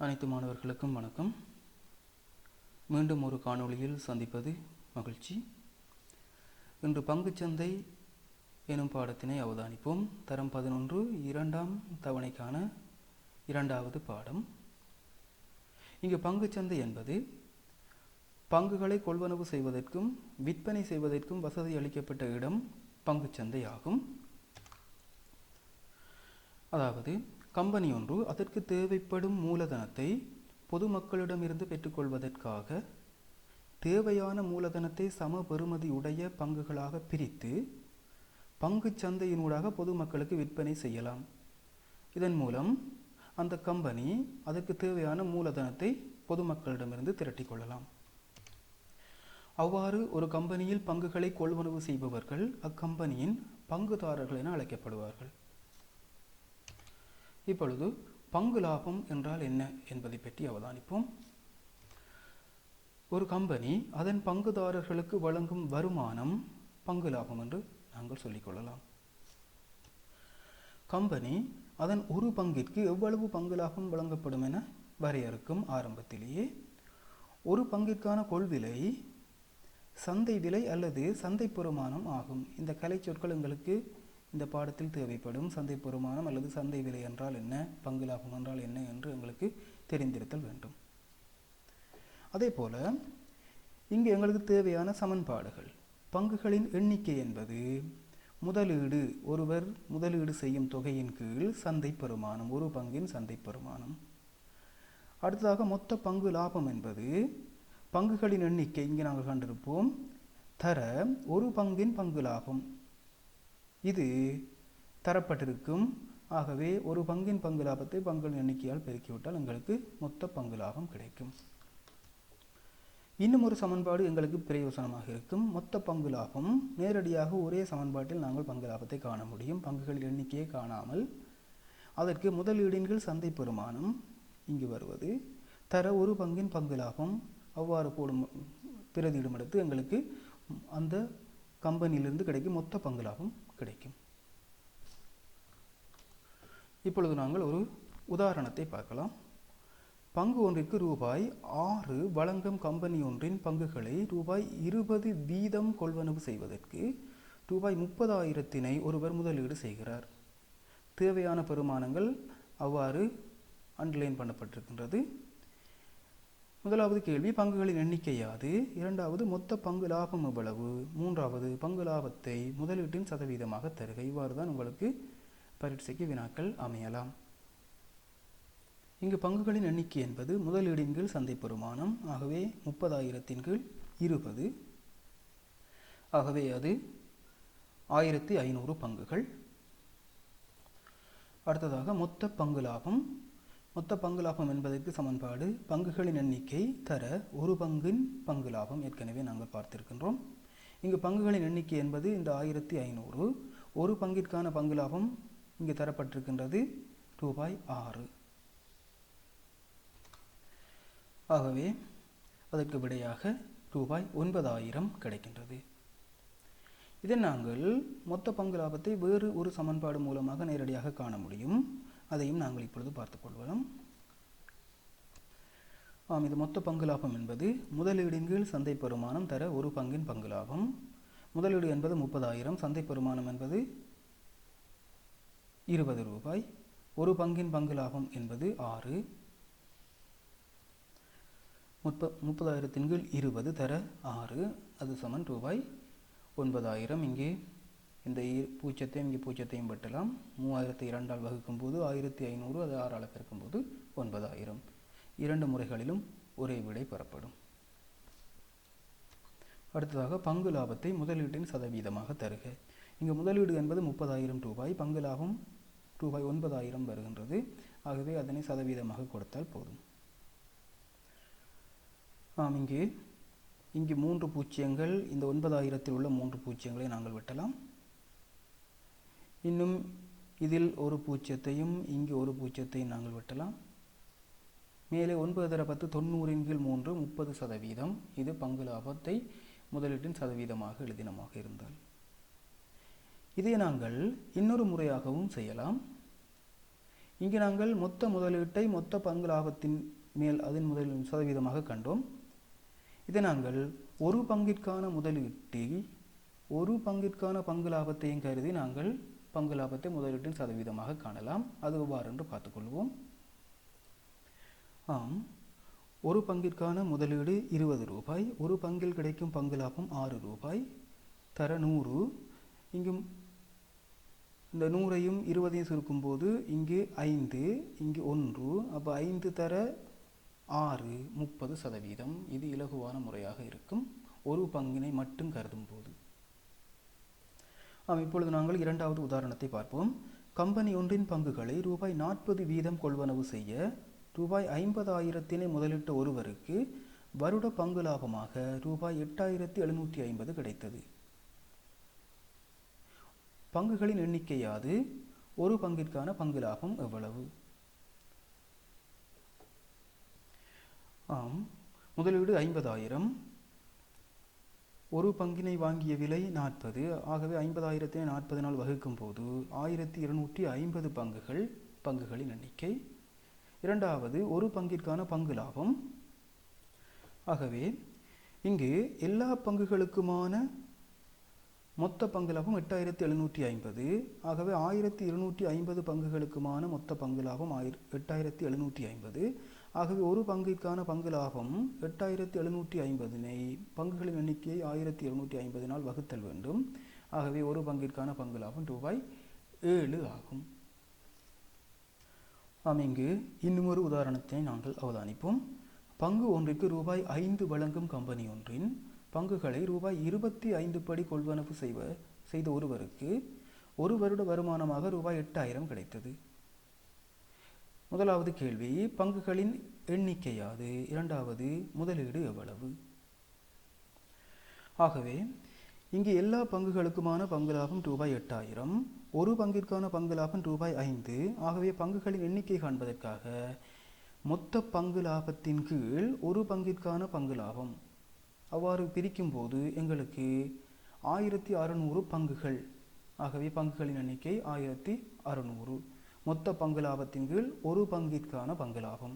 அனைத்து மாணவர்களுக்கும் வணக்கம். மீண்டும் ஒரு காணொளியில் சந்திப்பது மகிழ்ச்சி. இன்று பங்குச்சந்தை எனும் பாடத்தினை அவதானிப்போம். தரம் 11 இரண்டாம் தவணைக்கான இரண்டாவது பாடம். இங்கு பங்குச்சந்தை என்பது பங்குகளை கொள்வனவு செய்வதற்கும் விற்பனை செய்வதற்கும் வசதி அளிக்கப்பட்ட இடம் பங்குச்சந்தை ஆகும். அதாவது கம்பெனி ஒன்று அதற்கு தேவைப்படும் மூலதனத்தை பொதுமக்களிடமிருந்து பெற்றுக்கொள்வதற்காக தேவையான மூலதனத்தை சம பெறுமதி உடைய பங்குகளாக பிரித்து பங்கு சந்தையினூடாக பொதுமக்களுக்கு விற்பனை செய்யலாம். இதன் மூலம் அந்த கம்பெனி அதற்கு தேவையான மூலதனத்தை பொதுமக்களிடமிருந்து திரட்டிக் கொள்ளலாம். அவ்வாறு ஒரு கம்பெனியில் பங்குகளை கொள்வனவு செய்பவர்கள் அக்கம்பெனியின் பங்குதாரர்கள் என அழைக்கப்படுவார்கள். இப்பொழுது பங்கு லாபம் என்றால் என்ன என்பதை பற்றி அவதானிப்போம். ஒரு கம்பெனி அதன் பங்குதாரர்களுக்கு வழங்கும் வருமானம் பங்கு லாபம் என்று நாங்கள் சொல்லிக்கொள்ளலாம். கம்பெனி அதன் ஒரு பங்கிற்கு எவ்வளவு பங்கு லாபம் வழங்கப்படும் என வரையறுக்கும். ஆரம்பத்திலேயே ஒரு பங்கிற்கான கொள்விலை சந்தை விலை அல்லது சந்தை பெறுமானம் ஆகும். இந்த கலை சொற்கள் எங்களுக்கு இந்த பாடத்தில் தேவைப்படும். சந்தை பெறுமானம் அல்லது சந்தை விலை என்றால் என்ன, பங்கு லாபம் என்றால் என்ன என்று எங்களுக்கு தெரிந்திருத்தல் வேண்டும். அதே போல இங்கு எங்களுக்கு தேவையான சமன்பாடுகள். பங்குகளின் எண்ணிக்கை என்பது முதலீடு, ஒருவர் முதலீடு செய்யும் தொகையின் கீழ் சந்தை பெறுமானம், ஒரு பங்கின் சந்தை பெறுமானம். அடுத்ததாக மொத்த பங்கு லாபம் என்பது பங்குகளின் எண்ணிக்கை, இங்கே நாங்கள் கண்டிருப்போம், தர ஒரு பங்கின் பங்கு லாபம். இது தரப்பட்டிருக்கும். ஆகவே ஒரு பங்கின் பங்கு லாபத்தை பங்குகளின் எண்ணிக்கையால் பெருக்கிவிட்டால் எங்களுக்கு மொத்த பங்கு லாபம் கிடைக்கும். இன்னும் ஒரு சமன்பாடு எங்களுக்கு பிரயோசனமாக இருக்கும். மொத்த பங்கு லாபம் நேரடியாக ஒரே சமன்பாட்டில் நாங்கள் பங்கு லாபத்தை காண முடியும். பங்குகளின் எண்ணிக்கையை காணாமல் அதற்கு முதலீடின் கீழ் சந்தை பெறுமானம் இங்கு வருவது, தர ஒரு பங்கின் பங்கு லாபம், அவ்வாறு போடும் பிரதியிடும் எடுத்து எங்களுக்கு அந்த கம்பெனியிலிருந்து கிடைக்கும் மொத்த பங்கு லாபம் கிடைக்கும். இப்பொழுது நாங்கள் ஒரு உதாரணத்தை பார்க்கலாம். பங்கு ஒன்றிற்கு ரூபாய் 6 வழங்கும் கம்பெனி ஒன்றின் பங்குகளை ரூபாய் 20 வீதம் கொள்வனவு செய்வதற்கு ரூபாய் 30,000 ஒருவர் முதலீடு செய்கிறார். தேவையான பெறுமானங்கள் அவ்வாறு அண்டர்லைன் பண்ணப்பட்டிருக்கின்றது. முதலாவது கேள்வி பங்குகளின் எண்ணிக்கை யாது, இரண்டாவது மொத்த பங்கு லாபம் எவ்வளவு, மூன்றாவது பங்கு லாபத்தை முதலீட்டின் சதவீதமாக தருக. இவ்வாறு தான் உங்களுக்கு பரீட்சைக்கு வினாக்கள் அமையலாம். இங்கு பங்குகளின் எண்ணிக்கை என்பது முதலீடின் கீழ் சந்தை பெறுமானம். ஆகவே 30,000 கீழ் 20, ஆகவே அது 1500 பங்குகள். அடுத்ததாக மொத்த பங்கு லாபம். மொத்த பங்கு லாபம் என்பதற்கு சமன்பாடு பங்குகளின் எண்ணிக்கை தர ஒரு பங்கின் பங்கு லாபம். ஏற்கனவே நாங்கள் பார்த்திருக்கின்றோம். இங்கு பங்குகளின் எண்ணிக்கை என்பது இந்த 1500. ஒரு பங்கிற்கான பங்கு லாபம் இங்கு தரப்பட்டிருக்கின்றது ரூபாய் 6. ஆகவே அதற்கு விடையாக ரூபாய் 9,000 கிடைக்கின்றது. இதை நாங்கள் மொத்த பங்கு லாபத்தை வேறு ஒரு சமன்பாடு மூலமாக நேரடியாக காண முடியும். அதையும் நாங்கள் இப்பொழுது பார்த்துக் கொள்வோம். இது மொத்த பங்கு லாபம் என்பது முதலீடின் கீழ் சந்தை பெறுமானம் தர ஒரு பங்கின் பங்கு லாபம். முதலீடு என்பது 30,000, சந்தை பெறுமானம் என்பது 20 ரூபாய், ஒரு பங்கின் பங்கு லாபம் என்பது 6. 30,000 கீழ் 20 தர 6, அது சமன் ரூபாய் 9,000. இங்கே இந்த பூஜ்ஜியத்தையும் இங்கே பூஜ்ஜியத்தையும் வெட்டலாம். 3002 வகுக்கும் போது 1500, அது 6 பெருக்கும்போது 9,000. இரண்டு முறைகளிலும் ஒரே விடை பெறப்படும். அடுத்ததாக பங்கு லாபத்தை முதலீட்டின் சதவீதமாக தருக. இங்கு முதலீடு என்பது 30,000 ரூபாய், பங்கு லாபம் ரூபாய் 9,000 வருகின்றது. ஆகவே அதனை சதவீதமாக கொடுத்தால் போதும். இங்கு 3 பூஜ்ஜியங்கள், இந்த 9,000 உள்ள 3 பூஜ்ஜியங்களை நாங்கள் வெட்டலாம். இன்னும் இதில் ஒரு பூஜ்ஜியத்தையும் இங்கு ஒரு பூஜ்ஜியத்தையும் நாங்கள் வெட்டலாம். மேலே 9 தர 10 90 கீழ் 3 30%. இது பங்கு லாபத்தை முதலீட்டின் சதவீதமாக எழுதினமாக இருந்தால். இதை நாங்கள் இன்னொரு முறையாகவும் செய்யலாம். இங்கே நாங்கள் மொத்த முதலீட்டை மொத்த பங்கு லாபத்தின் மேல் அதன் முதல் சதவீதமாக கண்டோம். இதை நாங்கள் ஒரு பங்கிற்கான முதலீட்டில் ஒரு பங்கிற்கான பங்கு லாபத்தையும் கருதி நாங்கள் பங்கு லாபத்தை முதலீட்டின் சதவீதமாக காணலாம். அது எவ்வாறு என்று பார்த்துக்கொள்வோம். ஒரு பங்கிற்கான முதலீடு 20 ரூபாய், ஒரு பங்கில் கிடைக்கும் பங்கு லாபம் 6 ரூபாய், தர 100. இங்கும் இந்த 100ஐயும் 20ஐயும் சுருக்கும் போது இங்கு 5, இங்கு 1, அப்போ 5 தர 6 30%. இது இலகுவான முறையாக இருக்கும் ஒரு பங்கினை மட்டும் கருதும் போது. இப்பொழுது நாங்கள் இரண்டாவது உதாரணத்தை பார்ப்போம். கம்பெனி ஒன்றின் பங்குகளை ரூபாய் 40 வீதம் கொள்வனவு செய்ய ரூபாய் 50,000 முதலிட்ட ஒருவருக்கு வருட பங்கு லாபமாக ரூபாய் 8,750 கிடைத்தது. பங்குகளின் எண்ணிக்கையாது ஒரு பங்கிற்கான பங்கு லாபம் எவ்வளவு? முதலீடு 50,000, ஒரு பங்கினை வாங்கிய விலை 40. ஆகவே 50,000 40 வகுக்கும் போது 1,250 பங்குகளின் எண்ணிக்கை. இரண்டாவது ஒரு பங்கிற்கான பங்கு லாபம். ஆகவே இங்கு எல்லா பங்குகளுக்குமான மொத்த பங்கு லாபம் 8,750. ஆகவே 1,250 பங்குகளுக்குமான மொத்த பங்கு லாபம் 8,750. ஆகவே ஒரு பங்கிற்கான பங்கு லாபம் 8,750 பங்குகளின் எண்ணிக்கையை 1,250 வகுத்தல் வேண்டும். ஆகவே ஒரு பங்கிற்கான பங்கு லாபம் ரூபாய் 7 ஆகும். இங்கு இன்னும் ஒரு உதாரணத்தை நாங்கள் அவதானிப்போம். பங்கு ஒன்றிற்கு ரூபாய் 5 வழங்கும் கம்பெனி ஒன்றின் பங்குகளை ரூபாய் 25 படி கொள்வனவு செய்த ஒருவருக்கு ஒரு வருட வருமானமாக ரூபாய் 8,000 கிடைத்தது. முதலாவது கேள்வி, பங்குகளின் எண்ணிக்கையாது? இரண்டாவது, முதலீடு எவ்வளவு? ஆகவே இங்கு எல்லா பங்குகளுக்குமான பங்கு லாபம் ரூபாய் 8,000, ஒரு பங்கிற்கான பங்கு லாபம் ரூபாய் 5. ஆகவே பங்குகளின் எண்ணிக்கை காண்பதற்காக மொத்த பங்கு லாபத்தின் கீழ் ஒரு பங்கிற்கான பங்கு லாபம் அவ்வாறு பிரிக்கும் போது எங்களுக்கு 1,600 பங்குகள். ஆகவே பங்குகளின் எண்ணிக்கை 1,600. மொத்த பங்கு லாபத்தின் கீழ் ஒரு பங்கிற்கான பங்கு லாபம்.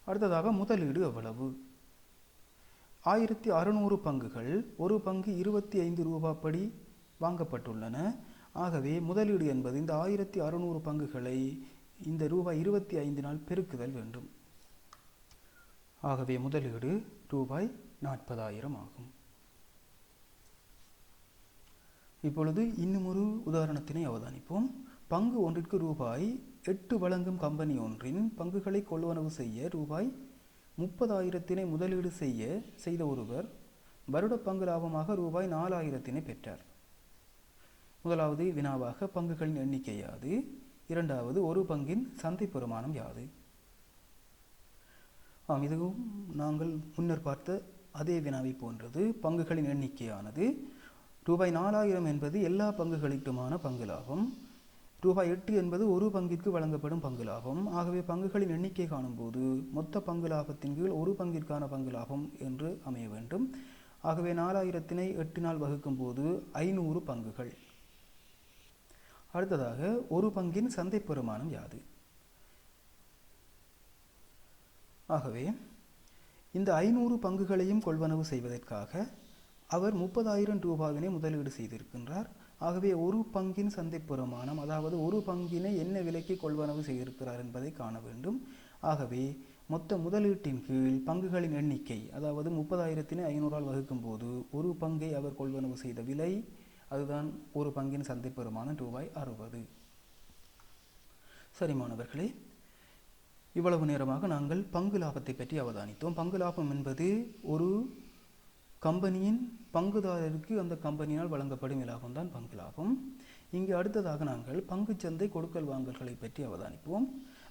அடுத்ததாக முதலீடு எவ்வளவு? 1,600 பங்குகள், ஒரு பங்கு 25 ரூபாய் படி வாங்கப்பட்டுள்ளன. ஆகவே முதலீடு என்பது இந்த 1,600 பங்குகளை இந்த ரூபாய் 25 பெருக்குதல் வேண்டும். ஆகவே முதலீடு ரூபாய் 40,000 ஆகும். இப்பொழுது இன்னும் ஒரு உதாரணத்தினை அவதானிப்போம். பங்கு ஒன்றிற்கு ரூபாய் 8 வழங்கும் கம்பெனி ஒன்றின் பங்குகளை கொள்வனவு செய்ய ரூபாய் 30,000 முதலீடு செய்த ஒருவர் வருட பங்கு லாபமாக ரூபாய் 4,000 பெற்றார். முதலாவது வினாவாக பங்குகளின் எண்ணிக்கை யாது? இரண்டாவது ஒரு பங்கின் சந்தை பெறுமானம் யாது? இதுவும் நாங்கள் முன்னர் பார்த்த அதே வினாவை போன்றது. பங்குகளின் எண்ணிக்கையானது ரூபாய் 4,000 என்பது எல்லா பங்குகளுக்குமான பங்கு லாபம். ரூபாய் 8 என்பது ஒரு பங்கிற்கு வழங்கப்படும் பங்கு லாபம். ஆகவே பங்குகளின் எண்ணிக்கை காணும்போது மொத்த பங்கு லாபத்தின் கீழ் ஒரு பங்கிற்கான பங்கு லாபம் என்று அமைய வேண்டும். ஆகவே 4,000 8 வகுக்கும் போது 500 பங்குகள். அடுத்ததாக ஒரு பங்கின் சந்தை பெறுமானம் யாது? ஆகவே இந்த 500 பங்குகளையும் கொள்வனவு செய்வதற்காக அவர் 30,000 ரூபாயினை முதலீடு செய்திருக்கின்றார். ஆகவே ஒரு பங்கின் சந்தை பெறுமானம், அதாவது ஒரு பங்கினை என்ன விலைக்கு கொள்வனவு செய்திருக்கிறார் என்பதை காண வேண்டும். ஆகவே மொத்த முதலீட்டின் கீழ் பங்குகளின் எண்ணிக்கை, அதாவது 30,500 வகுக்கும் போது ஒரு பங்கை அவர் கொள்வனவு செய்த விலை, அதுதான் ஒரு பங்கின் சந்தை பெறுமானம் ரூபாய் 60. சரி மாணவர்களே, இவ்வளவு நேரமாக நாங்கள் பங்கு லாபத்தை பற்றி அவதானித்தோம். பங்கு லாபம் என்பது ஒரு கம்பெனியின் பங்குதாரருக்கு அந்த கம்பெனியால் வழங்கப்படும் லாபம் தான் பங்கு லாபம். இங்கு அடுத்ததாக நாங்கள் பங்குச்சந்தை கொடுக்கல் வாங்கல்களை பற்றி அவதானிப்போம்.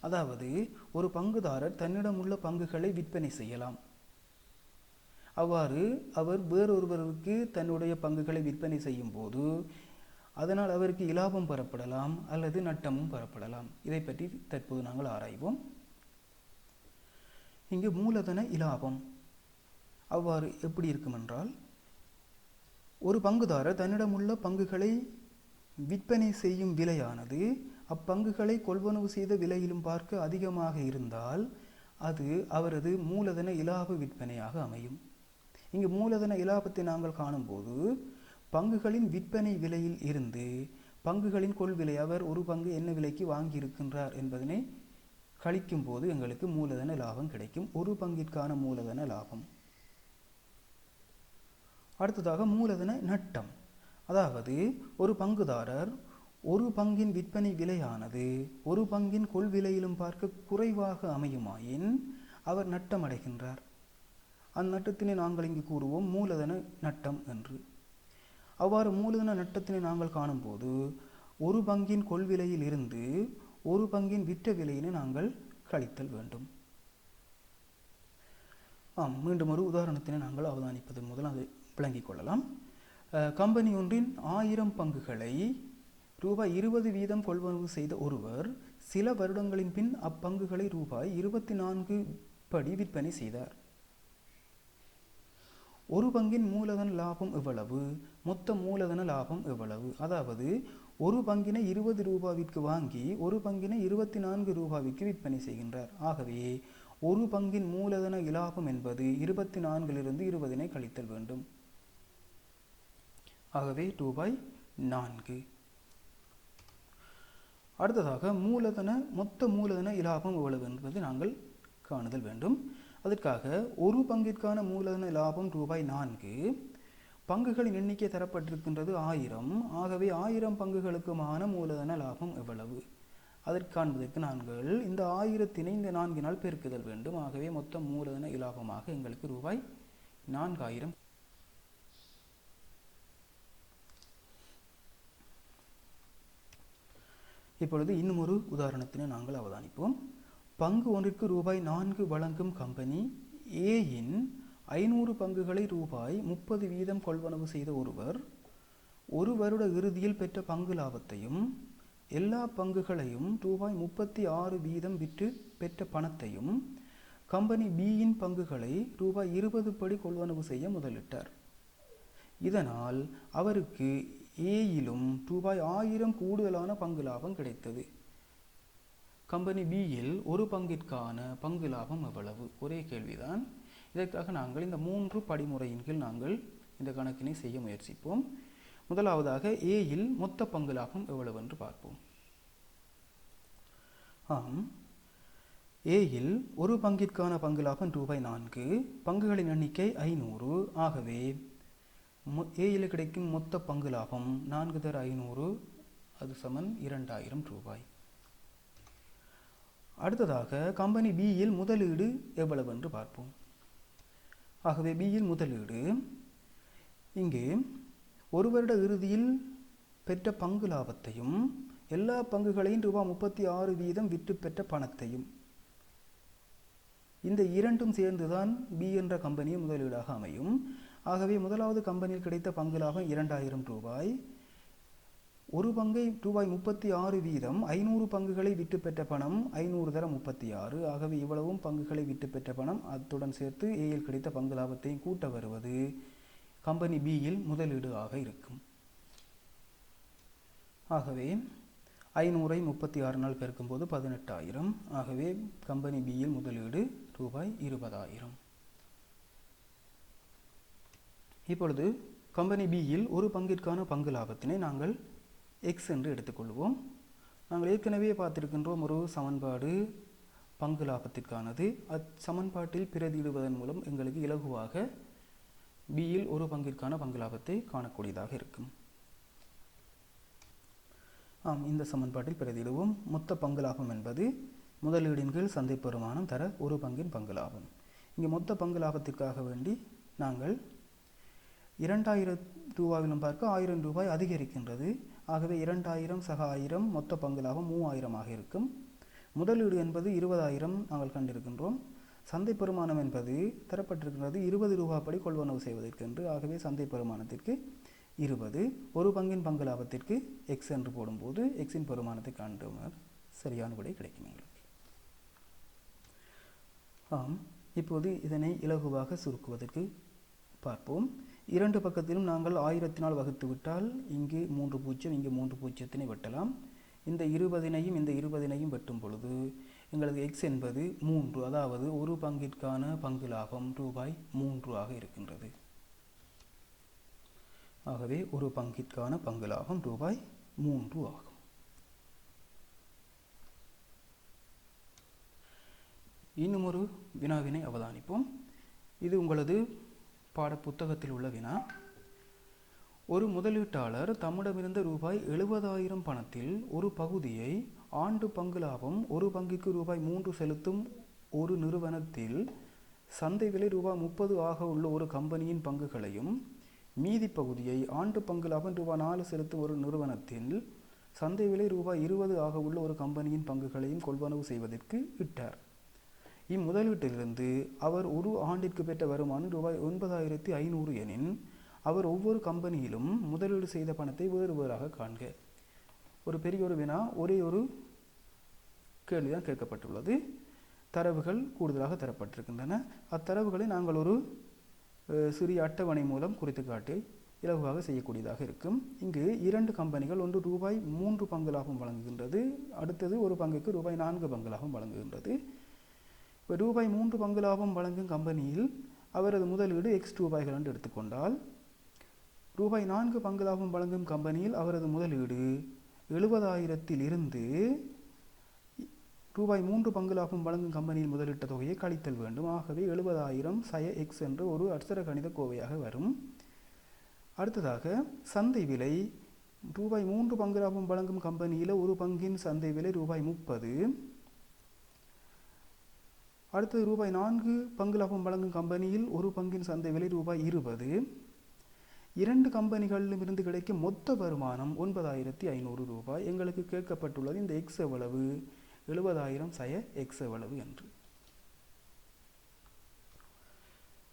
அதாவது ஒரு பங்குதாரர் தன்னிடம் உள்ள பங்குகளை விற்பனை செய்யலாம். அவ்வாறு அவர் வேறொருவருக்கு தன்னுடைய பங்குகளை விற்பனை செய்யும் போது அதனால் அவருக்கு இலாபம் பெறப்படலாம் அல்லது நட்டமும் பெறப்படலாம். இதை பற்றி தற்போது நாங்கள் ஆராய்வோம். இங்கு மூலதன இலாபம் அவ்வாறு எப்படி இருக்கும் என்றால், ஒரு பங்குதாரர் தன்னிடம் உள்ள பங்குகளை விற்பனை செய்யும் விலையானது அப்பங்குகளை கொள்வனவு செய்த விலையிலும் பார்க்க அதிகமாக இருந்தால் அது அவரது மூலதன இலாப விற்பனையாக அமையும். இங்கு மூலதன இலாபத்தை நாங்கள் காணும்போது பங்குகளின் விற்பனை விலையில் இருந்து பங்குகளின் கொள்விலை, அவர் ஒரு பங்கு என்ன விலைக்கு வாங்கியிருக்கின்றார் என்பதனை கழிக்கும் போது எங்களுக்கு மூலதன லாபம் கிடைக்கும். ஒரு பங்கிற்கான மூலதன லாபம். அடுத்ததாக மூலதன நட்டம். அதாவது ஒரு பங்குதாரர் ஒரு பங்கின் விற்பனை விலையானது ஒரு பங்கின் கொள்விலையிலும் பார்க்க குறைவாக அமையுமாயின் அவர் நட்டம் அடைகின்றார். அந்நட்டத்தினை நாங்கள் இங்கு கூறுவோம் மூலதன நட்டம் என்று. அவ்வாறு மூலதன நட்டத்தினை நாங்கள் காணும்போது ஒரு பங்கின் கொள்விலையில் இருந்து ஒரு பங்கின் விற்ற விலையினை நாங்கள் கழித்தல் வேண்டும். மீண்டும் ஒரு உதாரணத்தினை நாங்கள் அவதானிப்பதன் முதல் அதை விளங்கிக் கொள்ளலாம். கம்பெனி ஒன்றின் 1000 பங்குகளை ரூபாய் 20 வீதம் கொள்வனவு செய்த ஒருவர் சில வருடங்களின் பின் அப்பங்குகளை ரூபாய் 24 படி விற்பனை செய்தார். ஒரு பங்கின் மூலதன லாபம் எவ்வளவு? மொத்த மூலதன லாபம் எவ்வளவு? அதாவது ஒரு பங்கினை 20 ரூபாய்க்கு வாங்கி ஒரு பங்கினை 24 ரூபாய்க்கு விற்பனை செய்கின்றார். ஆகவே ஒரு பங்கின் மூலதன இலாபம் என்பது 24 20 கழித்தல் வேண்டும். ஆகவே ரூபாய் 4. அடுத்ததாக மொத்த மூலதன இலாபம் எவ்வளவு என்பது நாங்கள் காணுதல் வேண்டும். அதற்காக ஒரு பங்கிற்கான மூலதன லாபம் ரூபாய் 4. பங்குகளின் எண்ணிக்கை தரப்பட்டிருக்கின்றது 1000. ஆகவே 1000 பங்குகளுக்குமான மூலதன லாபம் எவ்வளவு? அதற்கு காண்பதற்கு நாங்கள் இந்த 1000 இந்த 4 பெருக்குதல் வேண்டும். ஆகவே மொத்த மூலதன இலாபமாக எங்களுக்கு ரூபாய் 4000. இப்பொழுது இன்னும் ஒரு உதாரணத்தினை நாங்கள் அவதானிப்போம். பங்கு ஒன்றிற்கு ரூபாய் 4 வழங்கும் கம்பெனி ஏயின் 500 பங்குகளை ரூபாய் 30 வீதம் கொள்வனவு செய்த ஒருவர் ஒரு வருட இறுதியில் பெற்ற பங்கு லாபத்தையும் எல்லா பங்குகளையும் ரூபாய் 36 வீதம் விற்று பெற்ற பணத்தையும் கம்பெனி பியின் பங்குகளை ரூபாய் 20 படி கொள்வனவு செய்ய முதலிட்டார். இதனால் அவருக்கு ஏயிலும் ரூபாய் 1000 கூடுதலான பங்கு லாபம் கிடைத்தது. கம்பெனி பியில் ஒரு பங்கிற்கான பங்கு லாபம் எவ்வளவு? ஒரே கேள்விதான். இதற்காக நாங்கள் இந்த 3 படிமுறையின் கீழ் நாங்கள் இந்த கணக்கினை செய்ய முயற்சிப்போம். முதலாவதாக ஏயில் மொத்த பங்கு லாபம் எவ்வளவு என்று பார்ப்போம். ஏயில் ஒரு பங்கிற்கான பங்கு லாபம் ரூபாய் 4. பங்குகளின் எண்ணிக்கை 500. ஆகவே ஏயில் கிடைக்கும் மொத்த பங்கு லாபம் 4 தர 500 அது சமன் 2000 ரூபாய். அடுத்ததாக கம்பெனி பியில் முதலீடு எவ்வளவு என்று பார்ப்போம். ஆகவே பியில் முதலீடு இங்கே ஒரு வருட இறுதியில் பெற்ற பங்கு லாபத்தையும் எல்லா பங்குகளையும் ரூபாய் 36 வீதம் விற்று பெற்ற பணத்தையும் இந்த இரண்டும் சேர்ந்துதான் பி என்ற கம்பெனியை முதலீடாக அமையும். ஆகவே முதலாவது கம்பெனியில் கிடைத்த பங்கு லாபம் 2000 ரூபாய். ஒரு பங்கை ரூபாய் 36 வீதம் 500 பங்குகளை விற்று பெற்ற பணம் 500 தர 36. ஆகவே இவ்வளவும் பங்குகளை விற்று பெற்ற பணம். அத்துடன் சேர்த்து ஏயில் கிடைத்த பங்கு லாபத்தையும் கூட்ட வருவது கம்பெனி பியில் முதலீடு ஆக இருக்கும். ஆகவே 500ஐ 36 பெருக்கும்போது 18000. ஆகவே கம்பெனி பியில் முதலீடு ரூபாய் 20000. இப்பொழுது கம்பெனி பியில் ஒரு பங்கிற்கான பங்கு லாபத்தினை நாங்கள் எக்ஸ் என்று எடுத்துக்கொள்வோம். நாங்கள் ஏற்கனவே பார்த்திருக்கின்றோம் ஒரு சமன்பாடு பங்கு லாபத்திற்கானது. அச்சமன்பாட்டில் பிரதியிடுவதன் மூலம் எங்களுக்கு இலகுவாக பியில் ஒரு பங்கிற்கான பங்கு லாபத்தை காணக்கூடியதாக இருக்கும். இந்த சமன்பாட்டில் பிரதியிடுவோம். மொத்த பங்கு லாபம் என்பது முதலீடின் கீழ் சந்தை பெறுமானம் தர ஒரு பங்கின் பங்கு லாபம். இங்கே மொத்த பங்கு லாபத்திற்காக வேண்டி நாங்கள் 2000 ரூபாயிலும் பார்க்க 1000 ரூபாய் அதிகரிக்கின்றது. ஆகவே 2000 சக 1000 மொத்த பங்கு லாபம் 3000 இருக்கும். முதலீடு என்பது 20000 நாங்கள் கண்டிருக்கின்றோம். சந்தை பெறுமானம் என்பது தரப்பட்டிருக்கின்றது 20 ரூபாய் படி கொள்வனவு செய்வதற்கென்று. ஆகவே சந்தை பெறுமானத்திற்கு 20, ஒரு பங்கின் பங்கு லாபத்திற்கு எக்ஸ் என்று போடும்போது எக்ஸின் பெறுமானத்தை காண்போம். சரியான விடை கிடைக்கும் எங்களுக்கு. இப்போது இதனை இலகுவாக சுருக்குவதற்கு பார்ப்போம். இரண்டு பக்கத்திலும் நாங்கள் 1000 வகுத்து விட்டால் இங்கு 3 பூஜ்ஜியம் இங்கு 3 பூஜ்ஜியத்தினை வெட்டலாம். இந்த 20ஐயும் இந்த 20ஐயும் வெட்டும் பொழுது எங்களுக்கு எக்ஸ் என்பது 3, அதாவது ஒரு பங்கிற்கான பங்கு லாபம் ரூபாய் 3 ஆக இருக்கின்றது. ஆகவே ஒரு பங்கிற்கான பங்கு லாபம் ரூபாய் 3 ஆகும். இன்னும் ஒரு வினாவினை அவதானிப்போம். இது உங்களது பாட புத்தகத்தில் உள்ள வினா. ஒரு முதலீட்டாளர் தம்மிடமிருந்த ரூபாய் 70,000 பணத்தில் ஒரு பகுதியை ஆண்டு பங்கு லாபம் ஒரு பங்கிற்கு ரூபாய் 3 செலுத்தும் ஒரு நிறுவனத்தில் சந்தை விலை ரூபாய் 30 ஆக உள்ள ஒரு கம்பெனியின் பங்குகளையும், மீதி பகுதியை ஆண்டு பங்கு லாபம் ரூபாய் 4 செலுத்தும் ஒரு நிறுவனத்தில் சந்தை விலை ரூபாய் 20 ஆக உள்ள ஒரு கம்பெனியின் பங்குகளையும் கொள்வனவு செய்வதற்கு இட்டார். இம்முதலீட்டிலிருந்து அவர் ஒரு ஆண்டிற்கு பெற்ற வருமானம் ரூபாய் 9,500 எனின், அவர் ஒவ்வொரு கம்பெனியிலும் முதலீடு செய்த பணத்தை வேறு வேறாக காண்க. ஒரு பெரிய ஒரு வினா, ஒரே ஒரு கேள்விதான் கேட்கப்பட்டுள்ளது. தரவுகள் கூடுதலாக தரப்பட்டிருக்கின்றன. அத்தரவுகளை நாங்கள் ஒரு சிறிய அட்டவணை மூலம் குறித்து காட்டி இலகுவாக செய்யக்கூடியதாக இருக்கும். இங்கு 2 கம்பெனிகள், ஒன்று ரூபாய் 3 பங்கு லாபம் வழங்குகின்றது, அடுத்தது ஒரு பங்குக்கு ரூபாய் 4 பங்கு லாபம் வழங்குகின்றது. ரூபாய் 3 பங்கு லாபம் வழங்கும் கம்பெனியில் அவரது முதலீடு X ரூபாய்கள் என்று எடுத்துக்கொண்டால், ரூபாய் 4 பங்கு லாபம் வழங்கும் கம்பெனியில் அவரது முதலீடு 70,000 இருந்து ரூபாய் 3 பங்கு லாபம் வழங்கும் கம்பெனியில் முதலீட்ட தொகையை கழித்தல் வேண்டும். ஆகவே 70,000 சய X என்ற ஒரு அட்சர கணித கோவையாக வரும். அடுத்ததாக சந்தை விலை ரூபாய் 3 பங்கு லாபம் வழங்கும் கம்பெனியில் ஒரு பங்கின் சந்தை விலை ரூபாய் 30. அடுத்தது ரூபாய் 4 பங்கு லாபம் வழங்கும் கம்பெனியில் ஒரு பங்கின் சந்தை விலை ரூபாய் 20. 2 கம்பெனிகளிலும் இருந்து கிடைக்கும் மொத்த வருமானம் 9,500 ரூபாய். எங்களுக்கு கேட்கப்பட்டுள்ளது இந்த எக்ஸ் எவ்வளவு, 70,000 சய எக்ஸ் எவ்வளவு என்று.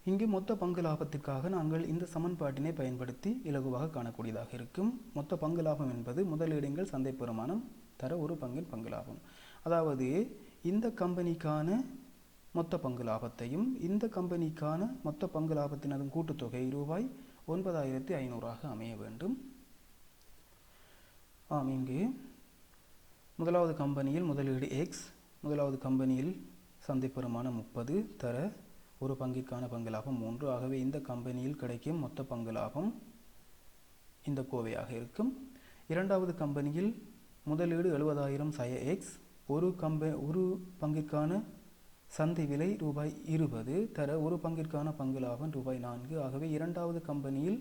இங்கு மொத்த பங்கு லாபத்திற்காக நாங்கள் இந்த சமன்பாட்டினை பயன்படுத்தி இலகுவாக காணக்கூடியதாக இருக்கும். மொத்த பங்கு லாபம் என்பது முதலீடுகள் சந்தை பெறுமானம் தர ஒரு பங்கின் பங்கு லாபம். அதாவது இந்த கம்பெனிக்கான மொத்த பங்கு லாபத்தையும் இந்த கம்பெனிக்கான மொத்த பங்கு லாபத்தினதும் கூட்டுத்தொகை ரூபாய் 9,500 அமைய வேண்டும். இங்கு முதலாவது கம்பெனியில் முதலீடு எக்ஸ், முதலாவது கம்பெனியில் சந்தை பெறுமானம் 30 தர ஒரு பங்கிற்கான பங்கு லாபம் 3. ஆகவே இந்த கம்பெனியில் கிடைக்கும் மொத்த பங்கு லாபம் இந்த கோவையாக இருக்கும். இரண்டாவது கம்பெனியில் முதலீடு 70,000 சய எக்ஸ், ஒரு பங்கிற்கான சந்தை விலை ரூபாய் 20 தர ஒரு பங்கிற்கான பங்கு லாபம் ரூபாய் 4. ஆகவே இரண்டாவது கம்பெனியில்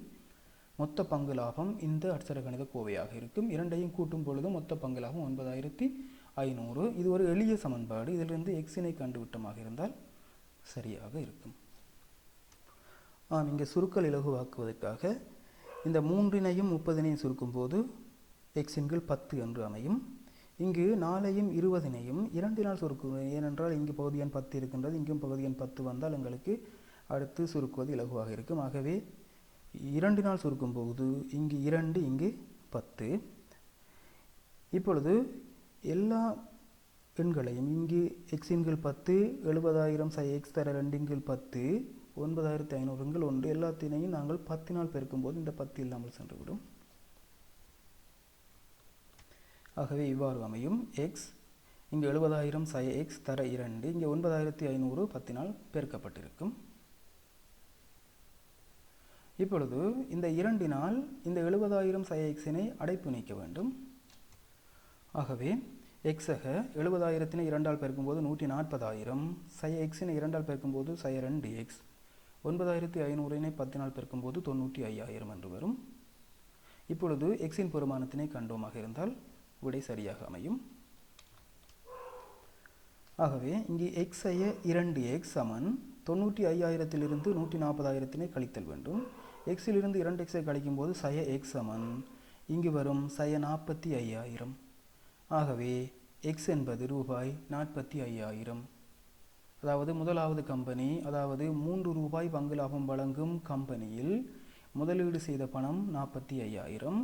மொத்த பங்கு லாபம் இந்த அட்சர கணித கோவையாக இருக்கும். இரண்டையும் கூட்டும் பொழுது மொத்த பங்கு லாபம் 9,500. இது ஒரு எளிய சமன்பாடு. இதிலிருந்து எக்ஸினை கண்டுவிட்டமாக இருந்தால் சரியாக இருக்கும். இங்கே சுருக்கல் இலகுவாக்குவதற்காக இந்த 3ஐயும் 30ஐயும் சுருக்கும் போது எக்ஸின் கீழ் 10 என்று அமையும். இங்கு 4ஐயும் 20ஐயும் 2 சுருக்குவோம். ஏனென்றால் இங்கு பகுதி எண் 10 இருக்கின்றது, இங்கும் பகுதி எண் 10 வந்தால் எங்களுக்கு அடுத்து சுருக்குவது இலகுவாக இருக்கும். ஆகவே 2 சுருக்கும் போது இங்கு 2, இங்கு 10. இப்பொழுது எல்லா எண்களையும் இங்கு எக்ஸின் கீழ் 10, 70,000 சய எக்ஸ் தர 2 கீழ் 10, 9,500 1, எல்லாத்தினையும் நாங்கள் 10 பெருக்கும்போது இந்த 10 இல்லாமல் சென்றுவிடும். ஆகவே இவ்வாறு அமையும். எக்ஸ் இங்கு 70,000 சய எக்ஸ் தர 2, இங்கே 9,500 10 பெருக்கப்பட்டிருக்கும். இப்பொழுது இந்த 2 இந்த 70,000 சய எக்ஸினை அடைப்பு நீக்க வேண்டும். ஆகவே எக்ஸக 70,000 2 பெருக்கும்போது 140,000, சய எக்ஸினை 2 பெருக்கும்போது சய 2x, 9,500 10 பெருக்கும்போது 95,000 என்று வரும். இப்பொழுது எக்ஸின் பெறுமானத்தினை கண்டோமாக இருந்தால் விடை சரியாக அமையும். ஆகவே இங்கே x ஐய 2x சமன் 95,000 140,000 கழித்தல் வேண்டும். எக்ஸிலிருந்து 2x கழிக்கும் போது சய x சமன் இங்கு வரும் சய 45,000. ஆகவே x என்பது ரூபாய் 45,000. அதாவது முதலாவது கம்பெனி, அதாவது 3 ரூபாய் பங்கு லாபம் வழங்கும் கம்பெனியில் முதலீடு செய்த பணம் 45,000.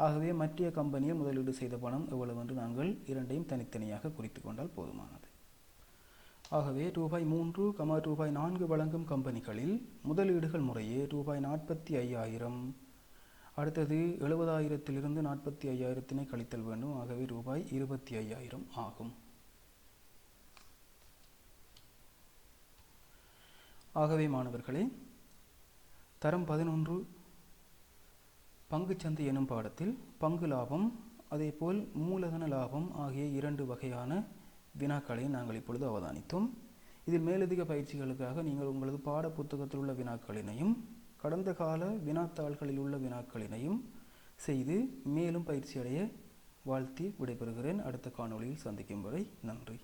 ஆகவே மற்ற கம்பெனியில் முதலீடு செய்த பணம் எவ்வளவு என்று நாங்கள் இரண்டையும் தனித்தனியாக குறித்து கொண்டால் போதுமானது. ஆகவே ரூபாய் 3, ரூபாய் 4 வழங்கும் கம்பெனிகளில் முதலீடுகள் முறையே ரூபாய் 45,000, அடுத்தது 70,000 45,000 கழித்தல் வேண்டும். ஆகவே ரூபாய் 25,000 ஆகும். ஆகவே மாணவர்களே, தரம் 11 பங்குச்சந்தை எனும் பாடத்தில் பங்கு லாபம் அதேபோல் மூலதன லாபம் ஆகிய 2 வகையான வினாக்களை நாங்கள் இப்பொழுது அவதானித்தோம். இதில் மேலதிக பயிற்சிகளுக்காக நீங்கள் உங்களது பாட புத்தகத்தில் உள்ள வினாக்களினையும் கடந்த கால வினாத்தாள்களில் உள்ள வினாக்களினையும் செய்து மேலும் பயிற்சி அடைய வாழ்த்தி விடைபெறுகிறேன். அடுத்த காணொளியில் சந்திக்கும் வரை நன்றி.